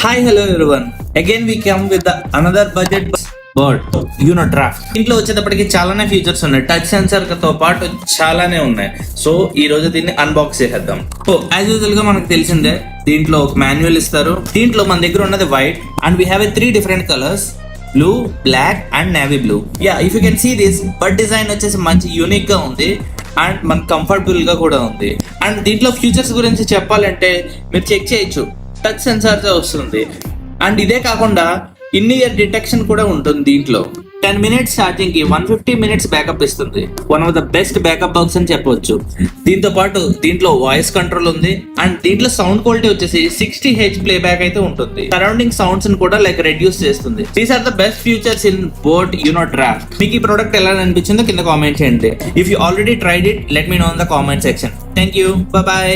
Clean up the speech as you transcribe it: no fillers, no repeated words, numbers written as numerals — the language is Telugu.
Hi, hello everyone. Again we come with the another budget bird draft. ఇంట్లో వచ్చేటప్పటికి చాలానే ఫీచర్స్ ఉన్నాయి. టచ్ సెన్సార్ తో పాటు చాలానే ఉన్నాయి. సో ఈ రోజు దీన్ని అన్బాక్స్ చేసేద్దాం. సో యాజ్ యూజువల్ గా మనకు తెలిసిందే, దీంట్లో ఒక మాన్యువల్ ఇస్తారు. దీంట్లో మన దగ్గర ఉన్నది white and we have 3 different colours, blue, black and navy blue. Ya, if you can see this bird design వచ్చేసి మంచి యూనిక్ గా ఉంది అండ్ మనకు కంఫర్టబుల్ గా కూడా ఉంది. అండ్ దీంట్లో ఫీచర్స్ గురించి చెప్పాలంటే మీరు చెక్ చేయొచ్చు, టచ్ సెన్సార్ తో వస్తుంది. అండ్ ఇదే కాకుండా ఇయర్ డిటెక్షన్ కూడా ఉంటుంది. దీంట్లో 10 minutes ఛార్జింగ్ కి 150 minutes బ్యాకప్ ఇస్తుంది. One of the best backup box అని చెప్పొచ్చు. దీంతో పాటు దీంట్లో వాయిస్ కంట్రోల్ ఉంది అండ్ దీంట్లో సౌండ్ క్వాలిటీ వచ్చేసి 60 Hz ప్లే బ్యాక్ అయితే ఉంటుంది. సరౌండింగ్ సౌండ్స్ ని కూడా రెడ్యూస్ చేస్తుంది. These are the best features in boAt draft. మీకు ఈ ప్రోడక్ట్ ఎలా అనిపించిందో కింద కామెంట్ చేయండి. If you already tried it, let me know in the comment section. Thank you, bye bye.